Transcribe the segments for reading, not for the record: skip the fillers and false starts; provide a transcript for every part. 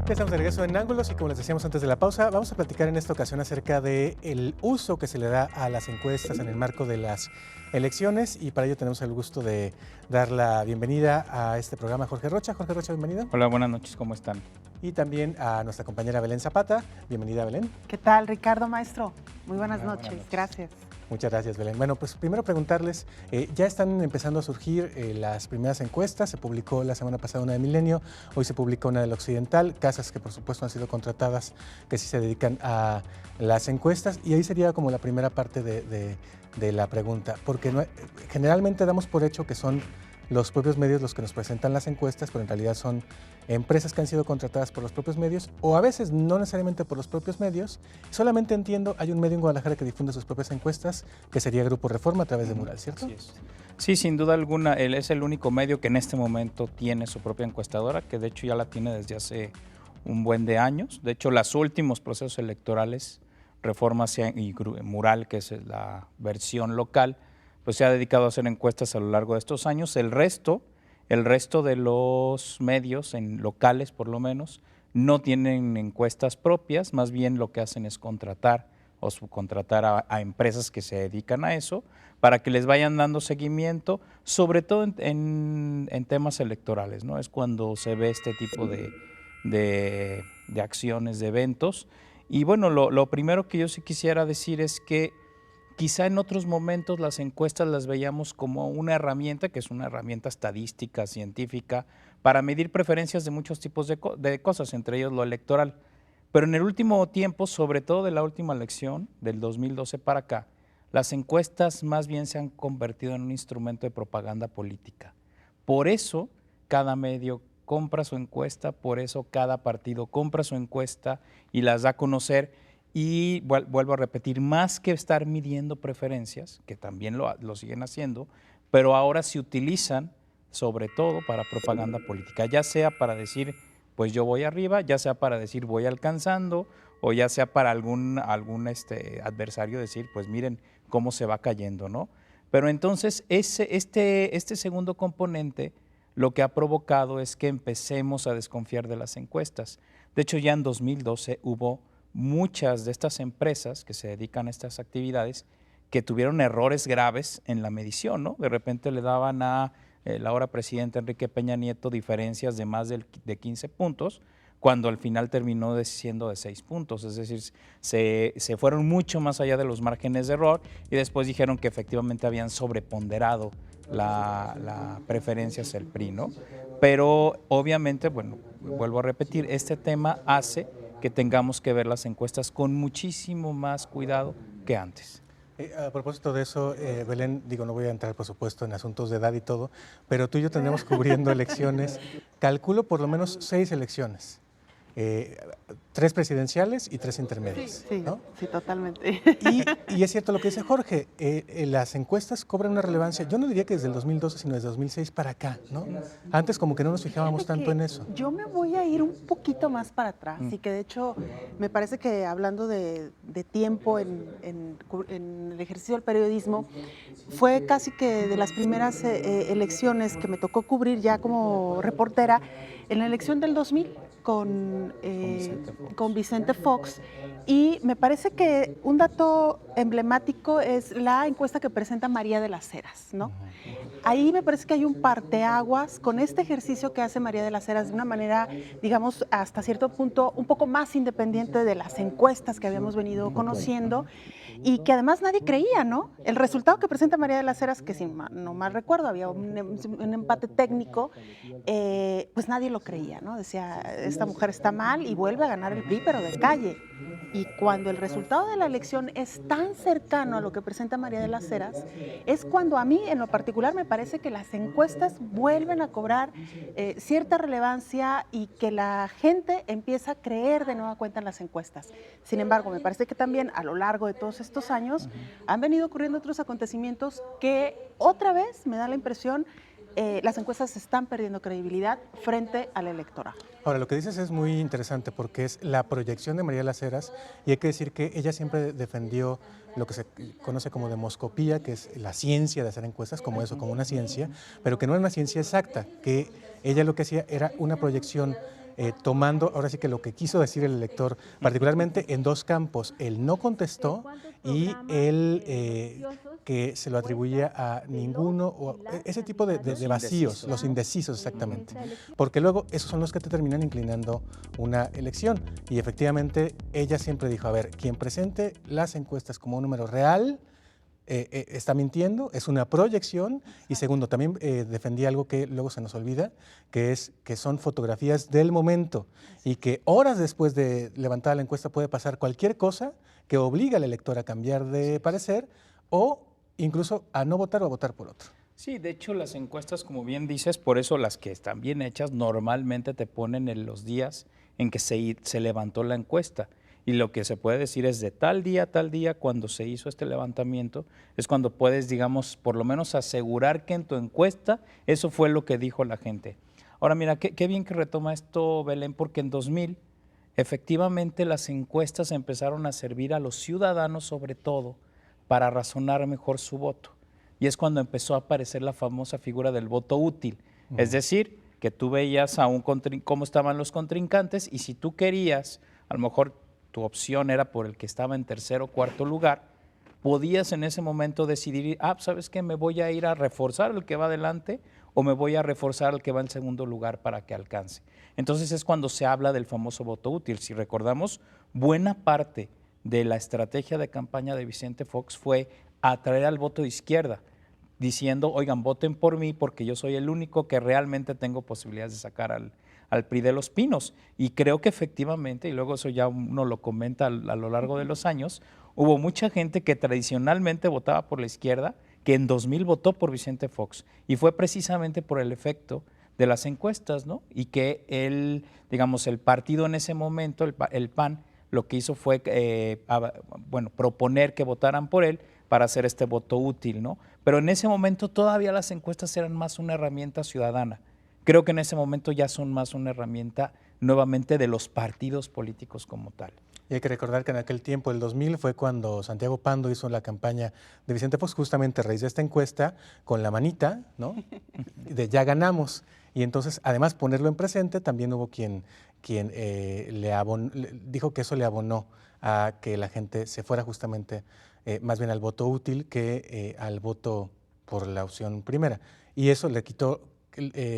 Ya estamos de regreso en Ángulos y como les decíamos antes de la pausa, vamos a platicar en esta ocasión acerca del uso que se le da a las encuestas en el marco de las elecciones y para ello tenemos el gusto de dar la bienvenida a este programa a Jorge Rocha. Jorge Rocha, bienvenido. Hola, buenas noches, ¿cómo están? Y también a nuestra compañera Belén Zapata. Bienvenida, Belén. ¿Qué tal, Ricardo, maestro? Muy buenas Hola, noches. buenas noches. Gracias. Muchas gracias, Belén. Bueno, pues primero preguntarles, ya están empezando a surgir las primeras encuestas, se publicó la semana pasada una de Milenio, hoy se publica una del Occidental, casas que por supuesto han sido contratadas, que sí se dedican a las encuestas, y ahí sería como la primera parte de la pregunta, porque generalmente damos por hecho que son los propios medios los que nos presentan las encuestas, pero en realidad son empresas que han sido contratadas por los propios medios o a veces no necesariamente por los propios medios. Solamente entiendo, hay un medio en Guadalajara que difunde sus propias encuestas, que sería Grupo Reforma a través de Mural, ¿cierto? Así es. Sí, sin duda alguna, él es el único medio que en este momento tiene su propia encuestadora, que de hecho ya la tiene desde hace un buen de años. De hecho, los últimos procesos electorales, Reforma y Mural, que es la versión local, pues se ha dedicado a hacer encuestas a lo largo de estos años. El resto de los medios, en locales por lo menos, no tienen encuestas propias, más bien lo que hacen es contratar o subcontratar a empresas que se dedican a eso para que les vayan dando seguimiento, sobre todo en temas electorales, ¿no? Es cuando se ve este tipo de acciones, de eventos. Y bueno, lo primero que yo sí quisiera decir es que quizá en otros momentos las encuestas las veíamos como una herramienta, que es una herramienta estadística, científica, para medir preferencias de muchos tipos de cosas, entre ellos lo electoral. Pero en el último tiempo, sobre todo de la última elección, del 2012 para acá, las encuestas más bien se han convertido en un instrumento de propaganda política. Por eso cada medio compra su encuesta, por eso cada partido compra su encuesta y las da a conocer. Y vuelvo a repetir, más que estar midiendo preferencias, que también lo siguen haciendo, pero ahora se utilizan sobre todo para propaganda política, ya sea para decir, pues yo voy arriba, ya sea para decir voy alcanzando, o ya sea para algún adversario decir, pues miren cómo se va cayendo, ¿no? Pero entonces este segundo componente lo que ha provocado es que empecemos a desconfiar de las encuestas. De hecho, ya en 2012 hubo muchas de estas empresas que se dedican a estas actividades que tuvieron errores graves en la medición, ¿no? De repente le daban a el ahora presidente Enrique Peña Nieto diferencias de más de 15 puntos, cuando al final terminó siendo de 6 puntos, es decir, se fueron mucho más allá de los márgenes de error y después dijeron que efectivamente habían sobreponderado la preferencia hacia el PRI, ¿no? Pero obviamente, bueno, vuelvo a repetir, este tema hace que tengamos que ver las encuestas con muchísimo más cuidado que antes. A propósito de eso, Belén, digo, no voy a entrar por supuesto en asuntos de edad y todo, pero tú y yo tenemos cubriendo elecciones, calculo por lo menos 6 elecciones, 3 presidenciales y 3 intermedias. Sí, ¿no? sí, totalmente. Y es cierto lo que dice Jorge, las encuestas cobran una relevancia, yo no diría que desde el 2012, sino desde 2006 para acá, ¿no? Antes como que no nos fijábamos tanto en eso. Yo me voy a ir un poquito más para atrás y que de hecho me parece que hablando de tiempo en el ejercicio del periodismo, fue casi que de las primeras elecciones que me tocó cubrir ya como reportera en la elección del 2000 con Vicente Fox. Y me parece que un dato emblemático es la encuesta que presenta María de las Heras, ¿no? Ahí me parece que hay un parteaguas con este ejercicio que hace María de las Heras de una manera, digamos, hasta cierto punto un poco más independiente de las encuestas que habíamos venido conociendo y que además nadie creía, ¿no? El resultado que presenta María de las Heras, que si no mal recuerdo, había un empate técnico, pues nadie lo creía, ¿no? Decía, esta mujer está mal y vuelve a ganar el PRI, pero de calle. Y cuando el resultado de la elección es tan cercano a lo que presenta María de las Heras, es cuando a mí en lo particular me parece que las encuestas vuelven a cobrar cierta relevancia y que la gente empieza a creer de nueva cuenta en las encuestas. Sin embargo, me parece que también a lo largo de todos estos años han venido ocurriendo otros acontecimientos que otra vez me da la impresión las encuestas están perdiendo credibilidad frente al electorado. Ahora, lo que dices es muy interesante porque es la proyección de María de las Heras y hay que decir que ella siempre defendió lo que se conoce como demoscopía, que es la ciencia de hacer encuestas, como eso, como una ciencia, pero que no es una ciencia exacta, que ella lo que hacía era una proyección tomando ahora sí que lo que quiso decir el elector, particularmente en dos campos, el no contestó y el que se lo atribuía a ninguno, o ese tipo de vacíos, los indecisos exactamente, porque luego esos son los que te terminan inclinando una elección. Y efectivamente ella siempre dijo, a ver, quien presente las encuestas como un número real, está mintiendo, es una proyección. Y segundo, también defendí algo que luego se nos olvida, que es que son fotografías del momento y que horas después de levantada la encuesta puede pasar cualquier cosa que obliga al elector a cambiar de parecer o incluso a no votar o a votar por otro. Sí, de hecho las encuestas, como bien dices, por eso las que están bien hechas normalmente te ponen en los días en que se levantó la encuesta. Y lo que se puede decir es de tal día, cuando se hizo este levantamiento, es cuando puedes, digamos, por lo menos asegurar que en tu encuesta eso fue lo que dijo la gente. Ahora mira, qué bien que retoma esto, Belén, porque en 2000 efectivamente las encuestas empezaron a servir a los ciudadanos sobre todo para razonar mejor su voto. Y es cuando empezó a aparecer la famosa figura del voto útil. Es decir, que tú veías cómo estaban los contrincantes y si tú querías, a lo mejor tu opción era por el que estaba en tercer o cuarto lugar, podías en ese momento decidir, ¿sabes qué? Me voy a ir a reforzar al que va adelante o me voy a reforzar al que va en segundo lugar para que alcance. Entonces es cuando se habla del famoso voto útil. Si recordamos, buena parte de la estrategia de campaña de Vicente Fox fue atraer al voto de izquierda, diciendo, oigan, voten por mí porque yo soy el único que realmente tengo posibilidades de sacar al PRI de los Pinos. Y creo que efectivamente, y luego eso ya uno lo comenta a lo largo de los años, hubo mucha gente que tradicionalmente votaba por la izquierda, que en 2000 votó por Vicente Fox. Y fue precisamente por el efecto de las encuestas, ¿no? Y que digamos, el partido en ese momento, el PAN, lo que hizo fue, proponer que votaran por él para hacer este voto útil, ¿no? Pero en ese momento todavía las encuestas eran más una herramienta ciudadana. Creo que en ese momento ya son más una herramienta nuevamente de los partidos políticos como tal. Y hay que recordar que en aquel tiempo, el 2000, fue cuando Santiago Pando hizo la campaña de Vicente Fox, justamente a raíz de esta encuesta, con la manita, ¿no? De ya ganamos. Y entonces, además, ponerlo en presente, también hubo quien dijo que eso le abonó a que la gente se fuera justamente más bien al voto útil que al voto por la opción primera. Y eso le quitó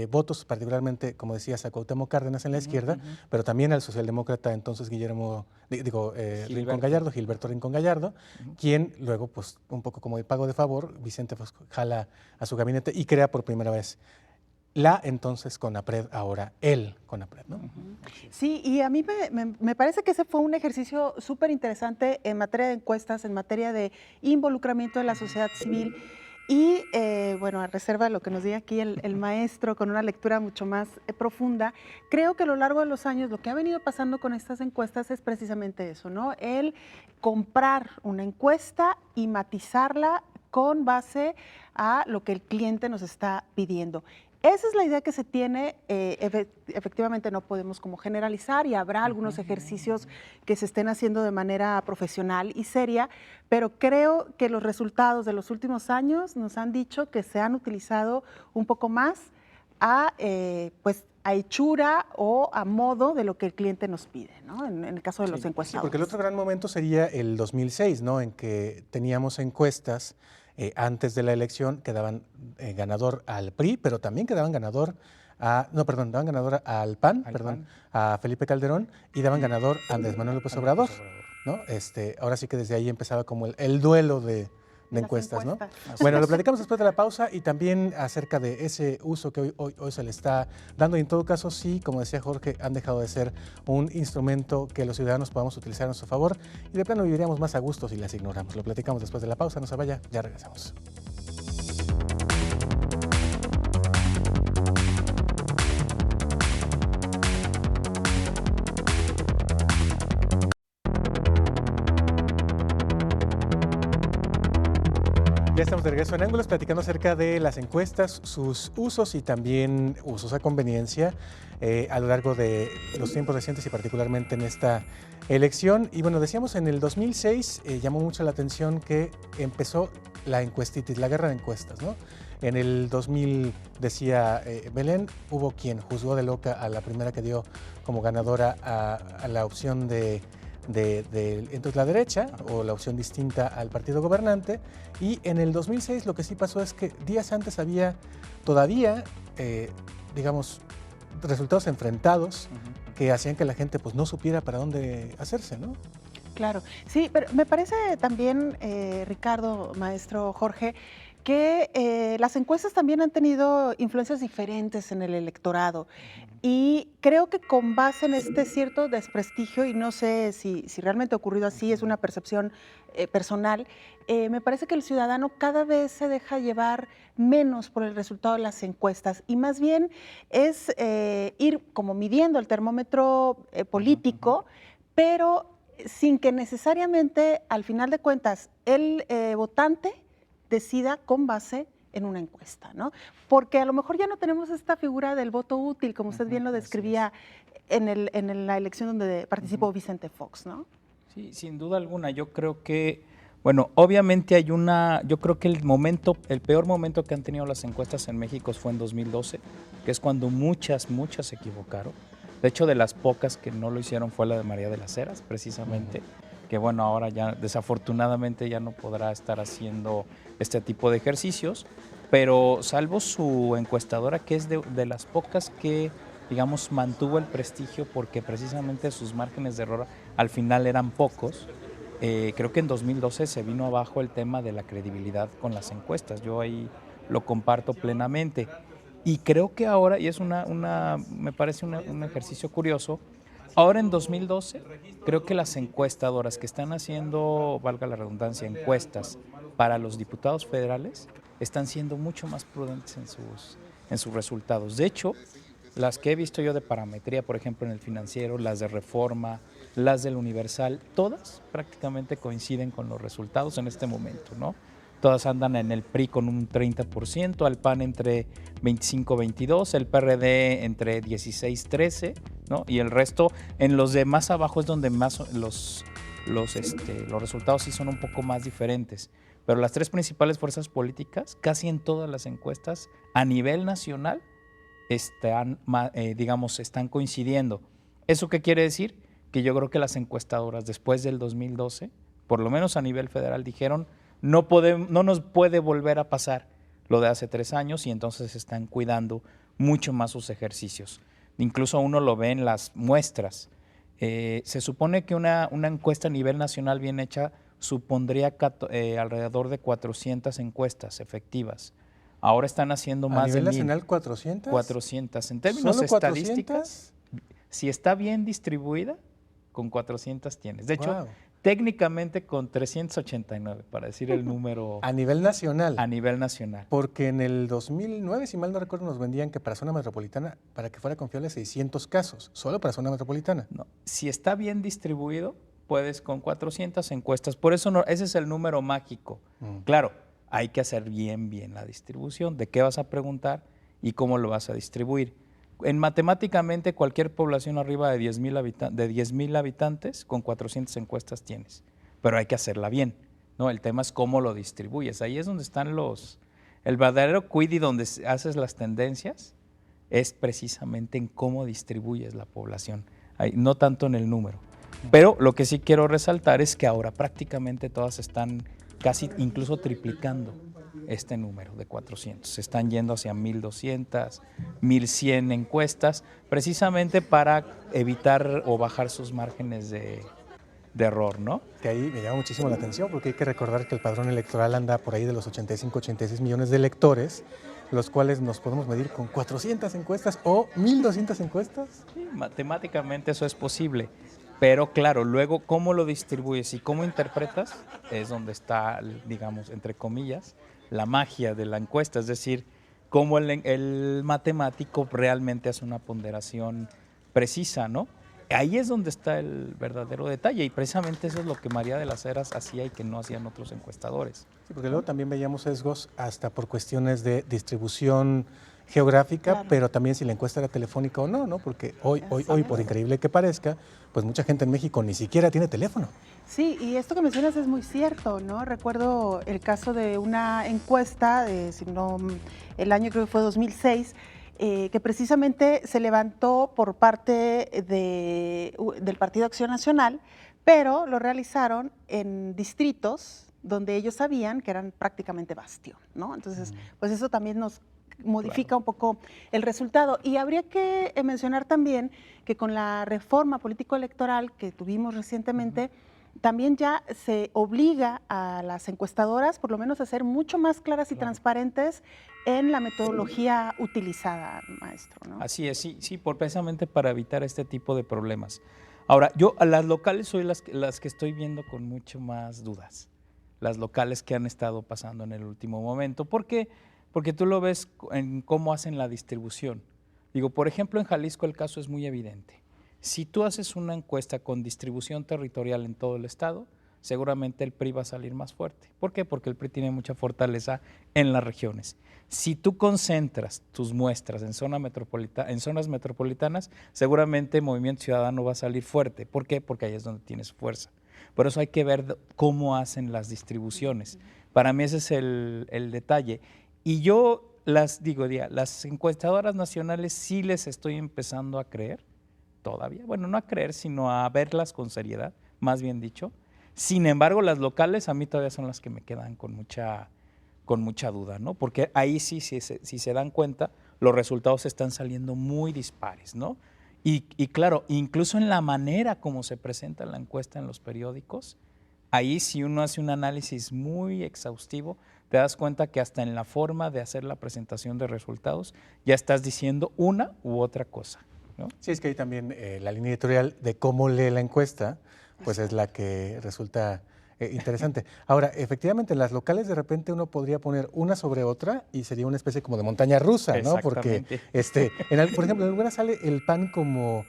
votos, particularmente, como decías, a Cuauhtémoc Cárdenas en la izquierda, pero también al socialdemócrata entonces Gilberto Rincón Gallardo, quien luego, pues, un poco como el pago de favor, Vicente Fox jala a su gabinete y crea por primera vez entonces CONAPRED, ahora el CONAPRED, ¿no? Sí, y a mí me parece que ese fue un ejercicio súper interesante en materia de encuestas, en materia de involucramiento de la sociedad civil. Y a reserva de lo que nos diga aquí el maestro con una lectura mucho más profunda, creo que a lo largo de los años lo que ha venido pasando con estas encuestas es precisamente eso, ¿no? El comprar una encuesta y matizarla con base a lo que el cliente nos está pidiendo. Esa es la idea que se tiene, efectivamente no podemos como generalizar y habrá algunos ejercicios que se estén haciendo de manera profesional y seria, pero creo que los resultados de los últimos años nos han dicho que se han utilizado un poco más a hechura o a modo de lo que el cliente nos pide, ¿no? En el caso de los encuestados. Sí, porque el otro gran momento sería el 2006, ¿no? En que teníamos encuestas antes de la elección que daban ganador al PRI, pero también que daban ganador daban ganador al PAN, a Felipe Calderón, y daban ganador a Andrés Manuel López Obrador, ¿no? Ahora sí que desde ahí empezaba como el duelo de encuestas, ¿no? Bueno, lo platicamos después de la pausa y también acerca de ese uso que hoy se le está dando. Y en todo caso, sí, como decía Jorge, han dejado de ser un instrumento que los ciudadanos podamos utilizar a nuestro favor y de plano viviríamos más a gusto si las ignoramos. Lo platicamos después de la pausa, no se vaya, ya regresamos. Ya estamos de regreso en Ángulos platicando acerca de las encuestas, sus usos y también usos a conveniencia a lo largo de los tiempos recientes y particularmente en esta elección. Y bueno, decíamos en el 2006 llamó mucho la atención que empezó la encuestitis, la guerra de encuestas, ¿no? En el 2000, decía Belén, hubo quien juzgó de loca a la primera que dio como ganadora a la opción de entonces la derecha, o la opción distinta al partido gobernante, y en el 2006 lo que sí pasó es que días antes había todavía, digamos, resultados enfrentados que hacían que la gente pues no supiera para dónde hacerse, ¿no? Claro, sí, pero me parece también, Ricardo, maestro Jorge, que las encuestas también han tenido influencias diferentes en el electorado y creo que con base en este cierto desprestigio, y no sé si realmente ha ocurrido así, es una percepción personal, me parece que el ciudadano cada vez se deja llevar menos por el resultado de las encuestas y más bien es ir como midiendo el termómetro político, pero sin que necesariamente al final de cuentas el votante decida con base en una encuesta, ¿no? Porque a lo mejor ya no tenemos esta figura del voto útil, como usted bien lo describía en la elección donde participó Vicente Fox, ¿no? Sí, sin duda alguna. Yo creo que, bueno, obviamente yo creo que el peor momento que han tenido las encuestas en México fue en 2012, que es cuando muchas se equivocaron. De hecho, de las pocas que no lo hicieron fue la de María de las Heras, precisamente, que bueno, ahora ya desafortunadamente ya no podrá estar haciendo este tipo de ejercicios, pero salvo su encuestadora, que es de las pocas que, digamos, mantuvo el prestigio porque precisamente sus márgenes de error al final eran pocos. Creo que en 2012 se vino abajo el tema de la credibilidad con las encuestas. Yo ahí lo comparto plenamente. Y creo que ahora, y es me parece un ejercicio curioso, ahora en 2012 creo que las encuestadoras que están haciendo, valga la redundancia, encuestas para los diputados federales, están siendo mucho más prudentes en sus resultados. De hecho, las que he visto yo de parametría, por ejemplo en el Financiero, las de Reforma, las del Universal, todas prácticamente coinciden con los resultados en este momento, ¿no? Todas andan en el PRI con un 30%, al PAN entre 25-22%, el PRD entre 16-13%, ¿no? Y el resto, en los de más abajo es donde más los resultados sí son un poco más diferentes. Pero las tres principales fuerzas políticas, casi en todas las encuestas a nivel nacional, están coincidiendo. ¿Eso qué quiere decir? Que yo creo que las encuestadoras después del 2012, por lo menos a nivel federal, dijeron no nos puede volver a pasar lo de hace 3 años y entonces están cuidando mucho más sus ejercicios. Incluso uno lo ve en las muestras. Se supone que una encuesta a nivel nacional bien hecha supondría alrededor de 400 encuestas efectivas. Ahora están haciendo más de 1000. ¿A nivel nacional 400? 400. En términos ¿Solo estadísticos, si está bien distribuida, con 400 tienes. De hecho, técnicamente con 389, para decir el número. ¿A nivel nacional? A nivel nacional. Porque en el 2009, si mal no recuerdo, nos vendían que para zona metropolitana, para que fuera confiable, 600 casos, solo para zona metropolitana. No, si está bien distribuido, puedes con 400 encuestas. Por eso ese es el número mágico. Claro, hay que hacer bien la distribución, de qué vas a preguntar y cómo lo vas a distribuir. Matemáticamente, cualquier población arriba de 10,000 habitantes, con 400 encuestas tienes, pero hay que hacerla bien, ¿no? El tema es cómo lo distribuyes. Ahí es donde están el verdadero quid y donde haces las tendencias, es precisamente en cómo distribuyes la población, no tanto en el número. Pero lo que sí quiero resaltar es que ahora prácticamente todas están casi incluso triplicando este número de 400. Se están yendo hacia 1,200, 1,100 encuestas, precisamente para evitar o bajar sus márgenes de error, ¿no? Que ahí me llama muchísimo la atención, porque hay que recordar que el padrón electoral anda por ahí de los 85-86 millones de electores, los cuales nos podemos medir con 400 encuestas o 1,200 encuestas. Sí, matemáticamente eso es posible. Pero claro, luego cómo lo distribuyes y cómo interpretas es donde está, digamos, entre comillas, la magia de la encuesta, es decir, cómo el matemático realmente hace una ponderación precisa, ¿no? Ahí es donde está el verdadero detalle y precisamente eso es lo que María de las Heras hacía y que no hacían otros encuestadores. Sí, porque luego también veíamos sesgos hasta por cuestiones de distribución geográfica, Claro. pero también si la encuesta era telefónica o no, ¿no? Porque hoy, Así es. por increíble que parezca, pues mucha gente en México ni siquiera tiene teléfono. Sí, y esto que mencionas es muy cierto, ¿no? Recuerdo el caso de una encuesta, si no, el año creo que fue 2006, que precisamente se levantó por parte del Partido Acción Nacional, pero lo realizaron en distritos donde ellos sabían que eran prácticamente bastión, ¿no? Entonces, pues eso también nos modifica un poco el resultado. Y habría que mencionar también que con la reforma político-electoral que tuvimos recientemente, también ya se obliga a las encuestadoras, por lo menos, a ser mucho más claras y transparentes en la metodología utilizada, maestro, ¿no? Así es, sí, precisamente para evitar este tipo de problemas. Ahora, yo a las locales soy las que estoy viendo con mucho más dudas, las locales que han estado pasando en el último momento. ¿Por qué? Porque tú lo ves en cómo hacen la distribución. Digo, por ejemplo, en Jalisco el caso es muy evidente. Si tú haces una encuesta con distribución territorial en todo el estado, seguramente el PRI va a salir más fuerte. ¿Por qué? Porque el PRI tiene mucha fortaleza en las regiones. Si tú concentras tus muestras en zonas metropolitanas, seguramente Movimiento Ciudadano va a salir fuerte. ¿Por qué? Porque ahí es donde tienes fuerza. Por eso hay que ver cómo hacen las distribuciones. Para mí ese es el detalle. Y yo las encuestadoras nacionales sí les estoy empezando a creer, todavía, bueno, no a creer, sino a verlas con seriedad, más bien dicho. Sin embargo, las locales a mí todavía son las que me quedan con mucha duda, ¿no? Porque ahí sí, si se dan cuenta, los resultados están saliendo muy dispares, ¿no? Y claro, incluso en la manera como se presenta la encuesta en los periódicos, ahí si uno hace un análisis muy exhaustivo, te das cuenta que hasta en la forma de hacer la presentación de resultados ya estás diciendo una u otra cosa, ¿no? Sí, es que ahí también la línea editorial de cómo lee la encuesta, pues es la que resulta interesante. Ahora, efectivamente, en las locales de repente uno podría poner una sobre otra y sería una especie como de montaña rusa, ¿no? Porque, por ejemplo, en algunas sale el PAN como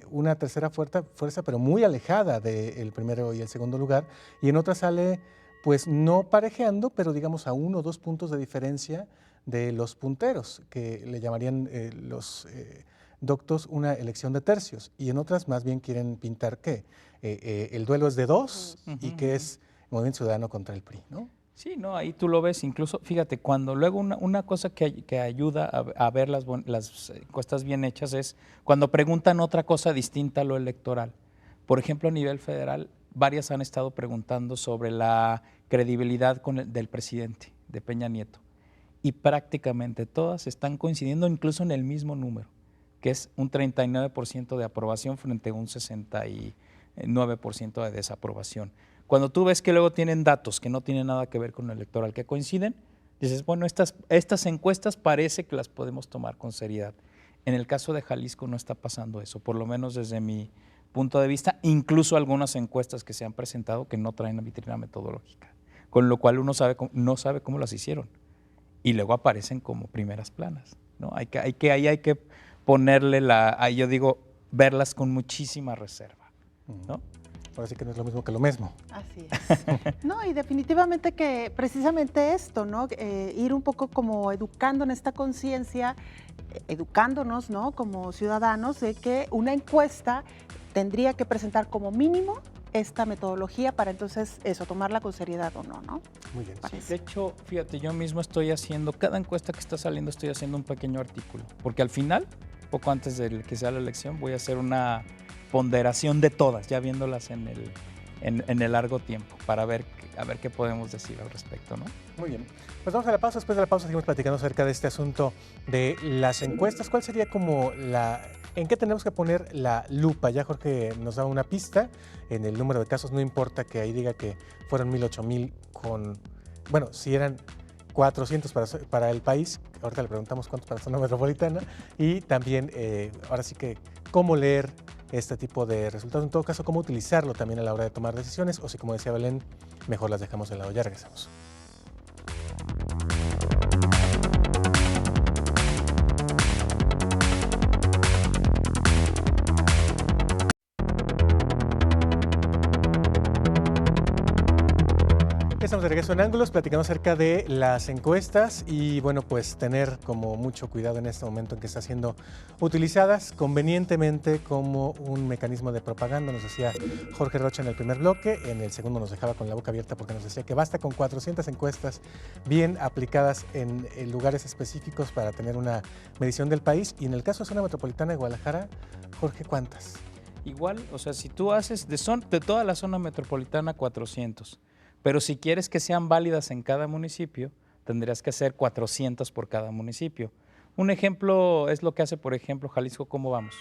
una tercera fuerza, pero muy alejada del primero y el segundo lugar, y en otras sale, pues no parejeando, pero digamos a 1 o 2 puntos de diferencia de los punteros, que le llamarían los doctos una elección de tercios, y en otras más bien quieren pintar que el duelo es de 2 y que es Movimiento Ciudadano contra el PRI, ¿no? Sí, no, ahí tú lo ves, incluso, fíjate, cuando luego una cosa que ayuda a ver las encuestas bien hechas es cuando preguntan otra cosa distinta a lo electoral. Por ejemplo, a nivel federal, varias han estado preguntando sobre la credibilidad del presidente, de Peña Nieto, y prácticamente todas están coincidiendo incluso en el mismo número, que es un 39% de aprobación frente a un 69% de desaprobación. Cuando tú ves que luego tienen datos que no tienen nada que ver con lo electoral, que coinciden, dices, bueno, estas encuestas parece que las podemos tomar con seriedad. En el caso de Jalisco no está pasando eso, por lo menos desde mi punto de vista, incluso algunas encuestas que se han presentado que no traen vitrina metodológica, con lo cual uno no sabe cómo las hicieron y luego aparecen como primeras planas, ¿no? Ahí hay que ponerle ahí yo digo, verlas con muchísima reserva, ¿no? Ahora sí que no es lo mismo que lo mismo. Así es. No, y definitivamente que precisamente esto, ¿no? Ir un poco como educando en esta conciencia, educándonos, ¿no? Como ciudadanos, de que una encuesta tendría que presentar como mínimo esta metodología para entonces eso, tomarla con seriedad o no, ¿no? Muy bien. Sí, de hecho, fíjate, yo mismo estoy haciendo, cada encuesta que está saliendo estoy haciendo un pequeño artículo, porque al final, poco antes de que sea la elección, voy a hacer una ponderación de todas, ya viéndolas en el largo tiempo, para ver qué podemos decir al respecto, ¿no? Muy bien. Pues vamos a la pausa. Después de la pausa seguimos platicando acerca de este asunto de las encuestas. ¿Cuál sería como en qué tenemos que poner la lupa? Ya Jorge nos da una pista en el número de casos. No importa que ahí diga que fueron 1,000, 8,000 bueno, si eran 400 para el país, ahorita le preguntamos cuántos para la zona metropolitana, y también, ahora sí que, cómo leer este tipo de resultados, en todo caso, cómo utilizarlo también a la hora de tomar decisiones, o si, como decía Belén, mejor las dejamos de lado. Ya regresamos. Estamos de regreso en Ángulos, platicando acerca de las encuestas y bueno, pues tener como mucho cuidado en este momento en que están siendo utilizadas convenientemente como un mecanismo de propaganda, nos decía Jorge Rocha en el primer bloque, en el segundo nos dejaba con la boca abierta porque nos decía que basta con 400 encuestas bien aplicadas en lugares específicos para tener una medición del país y en el caso de zona metropolitana de Guadalajara, Jorge, ¿cuántas? Igual, o sea, si tú haces de toda la zona metropolitana 400, pero si quieres que sean válidas en cada municipio, tendrías que hacer 400 por cada municipio. Un ejemplo es lo que hace, por ejemplo, Jalisco Cómo Vamos.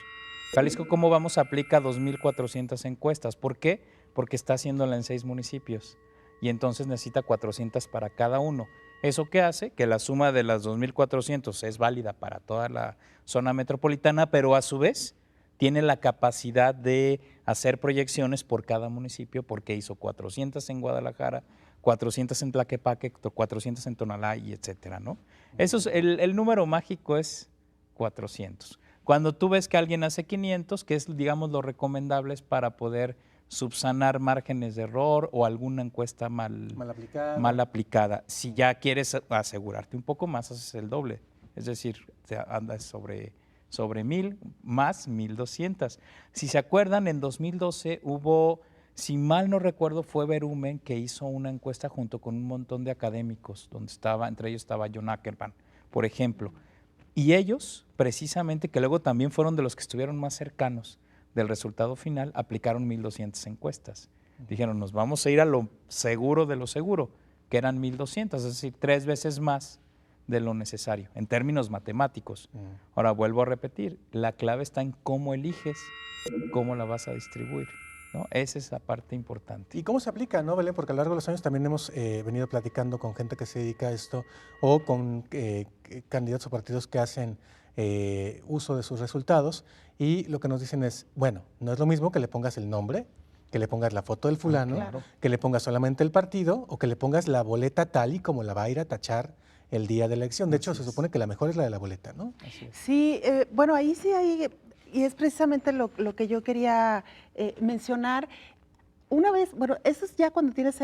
Jalisco Cómo Vamos aplica 2.400 encuestas. ¿Por qué? Porque está haciéndola en 6 municipios y entonces necesita 400 para cada uno. ¿Eso qué hace? Que la suma de las 2.400 es válida para toda la zona metropolitana, pero a su vez tiene la capacidad de hacer proyecciones por cada municipio porque hizo 400 en Guadalajara, 400 en Tlaquepaque, 400 en Tonalá y etcétera, ¿no? Eso es, el número mágico es 400. Cuando tú ves que alguien hace 500, que es, digamos, lo recomendable es para poder subsanar márgenes de error o alguna encuesta mal aplicada. Si ya quieres asegurarte un poco más, haces el doble. Es decir, andas sobre 1,000 más 1,200. Si se acuerdan, en 2012 hubo, si mal no recuerdo, fue Verumen que hizo una encuesta junto con un montón de académicos, donde entre ellos estaba John Ackerman, por ejemplo. Y ellos, precisamente, que luego también fueron de los que estuvieron más cercanos del resultado final, aplicaron 1,200 encuestas. Dijeron, nos vamos a ir a lo seguro de lo seguro, que eran 1,200, es decir, 3 veces más de lo necesario, en términos matemáticos. Ahora vuelvo a repetir, la clave está en cómo eliges, cómo la vas a distribuir, ¿no? Esa es la parte importante. ¿Y cómo se aplica, no, Belén? Porque a lo largo de los años también hemos venido platicando con gente que se dedica a esto o con candidatos o partidos que hacen uso de sus resultados y lo que nos dicen es, bueno, no es lo mismo que le pongas el nombre, que le pongas la foto del fulano, claro, que le pongas solamente el partido o que le pongas la boleta tal y como la va a ir a tachar el día de la elección. De hecho, se supone que la mejor es la de la boleta, ¿no? Sí, bueno, ahí sí hay, y es precisamente lo que yo quería mencionar. Una vez, bueno, eso es ya cuando tienes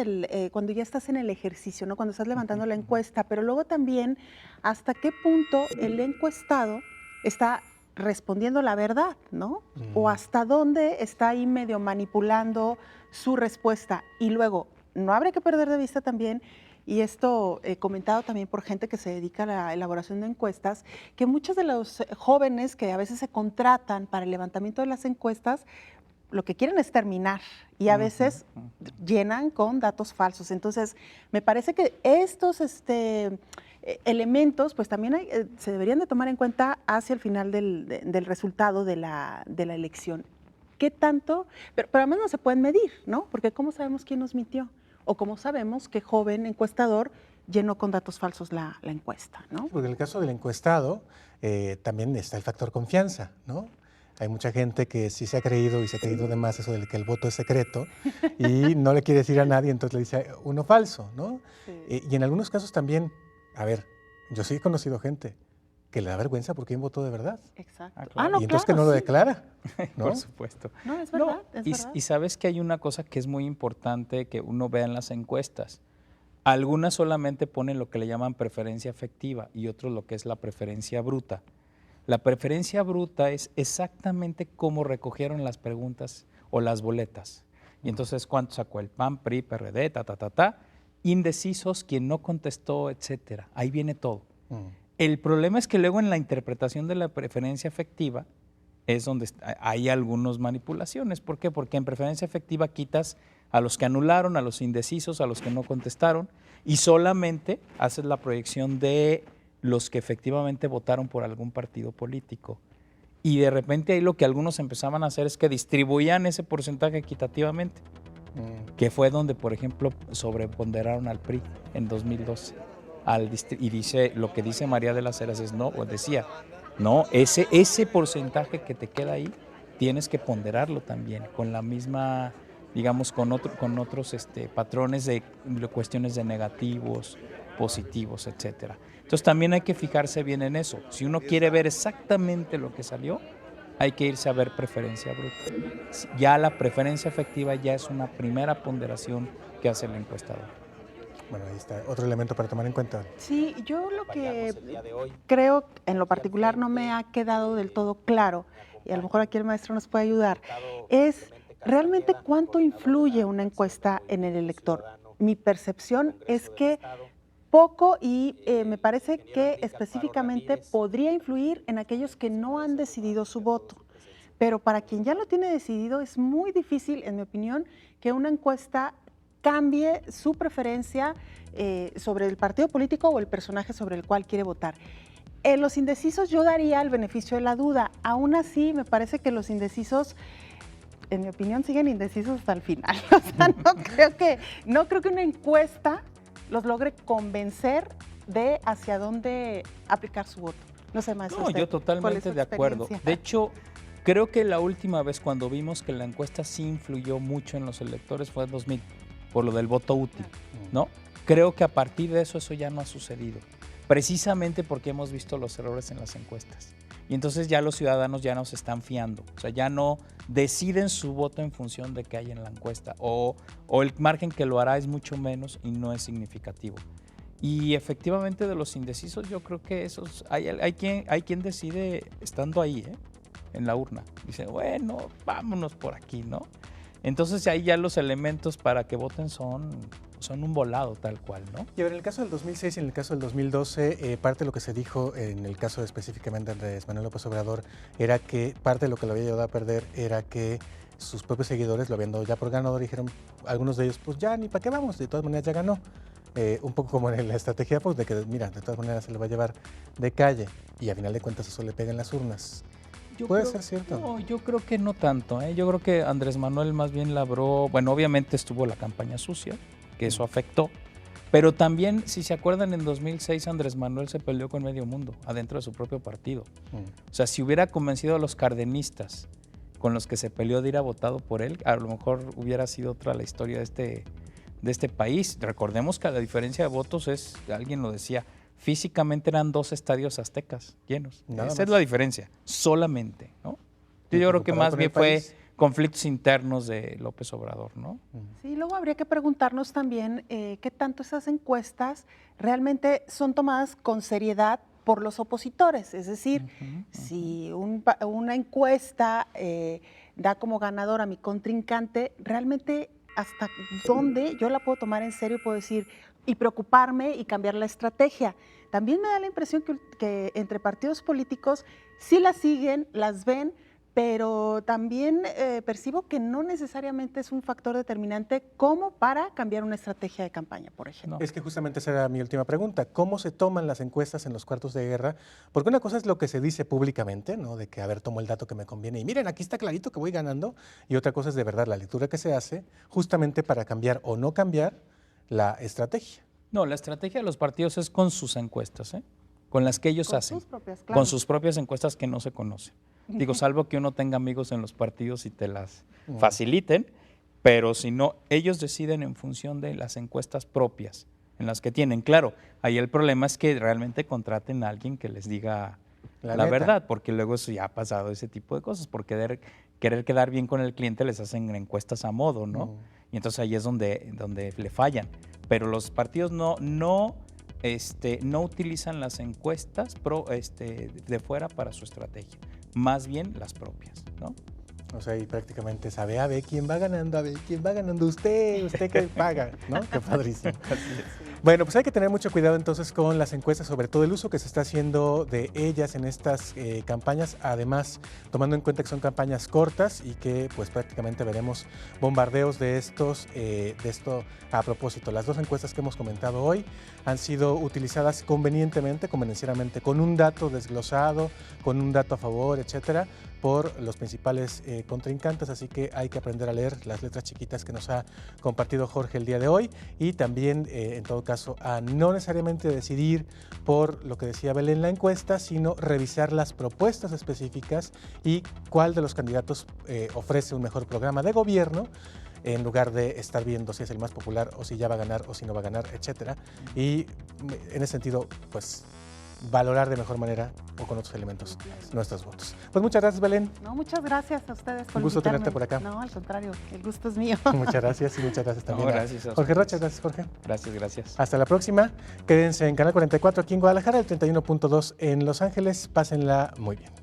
cuando ya estás en el ejercicio, ¿no? Cuando estás levantando la encuesta, pero luego también hasta qué punto el encuestado está respondiendo la verdad, ¿no? O hasta dónde está ahí medio manipulando su respuesta. Y luego, no habrá que perder de vista también, y esto comentado también por gente que se dedica a la elaboración de encuestas, que muchos de los jóvenes que a veces se contratan para el levantamiento de las encuestas, lo que quieren es terminar y a veces llenan con datos falsos. Entonces, me parece que estos elementos pues también se deberían de tomar en cuenta hacia el final del resultado de la elección. ¿Qué tanto? Pero además no se pueden medir, ¿no? Porque ¿cómo sabemos quién nos mintió? O cómo sabemos qué joven encuestador llenó con datos falsos la encuesta, ¿no? Porque en el caso del encuestado también está el factor confianza, ¿no? Hay mucha gente que sí se ha creído y se ha creído de más eso de que el voto es secreto y no le quiere decir a nadie, entonces le dice uno falso, ¿no? Sí. Y en algunos casos también, a ver, yo sí he conocido gente que le da vergüenza porque hay un voto de verdad. Exacto. Claro. No, y entonces claro, que no lo declara, ¿no? Por supuesto. No, es verdad, es verdad. Y sabes que hay una cosa que es muy importante que uno vea en las encuestas. Algunas solamente ponen lo que le llaman preferencia afectiva y otros lo que es la preferencia bruta. La preferencia bruta es exactamente cómo recogieron las preguntas o las boletas. Y entonces, ¿cuánto sacó el PAN, PRI, PRD, indecisos, quien no contestó, etcétera? Ahí viene todo. El problema es que luego en la interpretación de la preferencia afectiva es donde hay algunas manipulaciones. ¿Por qué? Porque en preferencia afectiva quitas a los que anularon, a los indecisos, a los que no contestaron y solamente haces la proyección de los que efectivamente votaron por algún partido político. Y de repente ahí lo que algunos empezaban a hacer es que distribuían ese porcentaje equitativamente, que fue donde, por ejemplo, sobreponderaron al PRI en 2012. Y dice, lo que dice María de las Heras es no, o decía, no, ese porcentaje que te queda ahí, tienes que ponderarlo también, con la misma, digamos, con otros patrones de cuestiones de negativos, positivos, etcétera. Entonces también hay que fijarse bien en eso. Si uno quiere ver exactamente lo que salió, hay que irse a ver preferencia bruta. Ya la preferencia efectiva ya es una primera ponderación que hace el encuestador. Bueno, ahí está otro elemento para tomar en cuenta. Sí, yo lo que creo, en lo particular no me ha quedado del todo claro, y a lo mejor aquí el maestro nos puede ayudar, es realmente cuánto influye una encuesta en el elector. Mi percepción es que poco y me parece que específicamente podría influir en aquellos que no han decidido su voto. Pero para quien ya lo tiene decidido es muy difícil, en mi opinión, que una encuesta cambie su preferencia sobre el partido político o el personaje sobre el cual quiere votar. En los indecisos yo daría el beneficio de la duda. Aún así, me parece que los indecisos, en mi opinión, siguen indecisos hasta el final. O sea, no creo que una encuesta los logre convencer de hacia dónde aplicar su voto. No sé, maestro. No, yo totalmente de acuerdo. De hecho, creo que la última vez cuando vimos que la encuesta sí influyó mucho en los electores fue en 2000, por lo del voto útil, ¿no? Creo que a partir de eso ya no ha sucedido, precisamente porque hemos visto los errores en las encuestas. Y entonces ya los ciudadanos ya no se están fiando, o sea, ya no deciden su voto en función de qué hay en la encuesta, o el margen que lo hará es mucho menos y no es significativo. Y efectivamente de los indecisos yo creo que esos hay quien decide estando ahí, en la urna. Dice, bueno, vámonos por aquí, ¿no? Entonces ahí ya los elementos para que voten son un volado tal cual, ¿no? Y a ver, en el caso del 2006 y en el caso del 2012, parte de lo que se dijo en el caso específicamente de Andrés Manuel López Obrador era que parte de lo que lo había llevado a perder era que sus propios seguidores lo habían dado ya por ganador y dijeron, algunos de ellos, pues ya ni para qué vamos, de todas maneras ya ganó. Un poco como en la estrategia pues, de que, mira, de todas maneras se le va a llevar de calle y a final de cuentas eso le pega en las urnas. ¿Puede ser cierto? No, yo creo que no tanto. Yo creo que Andrés Manuel más bien labró, bueno, obviamente estuvo la campaña sucia, que eso afectó, pero también, si se acuerdan, en 2006 Andrés Manuel se peleó con medio mundo, adentro de su propio partido. O sea, si hubiera convencido a los cardenistas con los que se peleó de ir a votado por él, a lo mejor hubiera sido otra la historia de este país. Recordemos que la diferencia de votos es, alguien lo decía, físicamente eran 2 estadios aztecas llenos. Esa es la diferencia, solamente, ¿no? Yo creo que más bien fue conflictos internos de López Obrador, ¿no? Sí, luego habría que preguntarnos también qué tanto esas encuestas realmente son tomadas con seriedad por los opositores. Es decir, si una encuesta da como ganador a mi contrincante, realmente hasta dónde yo la puedo tomar en serio y puedo decir, y preocuparme y cambiar la estrategia. También me da la impresión que entre partidos políticos sí las siguen, las ven, pero también percibo que no necesariamente es un factor determinante como para cambiar una estrategia de campaña, por ejemplo. Es que justamente esa era mi última pregunta. ¿Cómo se toman las encuestas en los cuartos de guerra? Porque una cosa es lo que se dice públicamente, ¿no? De que, a ver, tomo el dato que me conviene y miren, aquí está clarito que voy ganando. Y otra cosa es de verdad la lectura que se hace justamente para cambiar o no cambiar la estrategia. No, la estrategia de los partidos es con sus encuestas, con las que ellos hacen, claro. con sus propias encuestas que no se conocen. Digo, salvo que uno tenga amigos en los partidos y te las faciliten, pero si no, ellos deciden en función de las encuestas propias en las que tienen. Claro, ahí el problema es que realmente contraten a alguien que les diga la verdad, porque luego eso ya ha pasado ese tipo de cosas, por querer quedar bien con el cliente les hacen encuestas a modo, ¿no? Y entonces ahí es donde le fallan. Pero los partidos no utilizan las encuestas de fuera para su estrategia, más bien las propias, ¿no? O sea, y prácticamente sabe, a ver quién va ganando, usted que paga, ¿no? Qué padrísimo. Bueno, pues hay que tener mucho cuidado entonces con las encuestas, sobre todo el uso que se está haciendo de ellas en estas campañas, además tomando en cuenta que son campañas cortas y que pues prácticamente veremos bombardeos de esto a propósito. Las 2 encuestas que hemos comentado hoy han sido utilizadas conveniencieramente, con un dato desglosado, con un dato a favor, etcétera, por los principales contrincantes, así que hay que aprender a leer las letras chiquitas que nos ha compartido Jorge el día de hoy y también, en todo caso, a no necesariamente decidir por lo que decía Belén en la encuesta, sino revisar las propuestas específicas y cuál de los candidatos ofrece un mejor programa de gobierno, en lugar de estar viendo si es el más popular o si ya va a ganar o si no va a ganar, etcétera. Y en ese sentido, pues valorar de mejor manera o con otros elementos nuestros votos. Pues muchas gracias, Belén. No, muchas gracias a ustedes por Un gusto invitarme. tenerte por acá. No, al contrario, el gusto es mío. Muchas gracias y muchas gracias también No, a gracias a Jorge ustedes. Rocha. Gracias, Jorge. Gracias. Hasta la próxima. Quédense en Canal 44 aquí en Guadalajara, el 31.2 en Los Ángeles. Pásenla muy bien.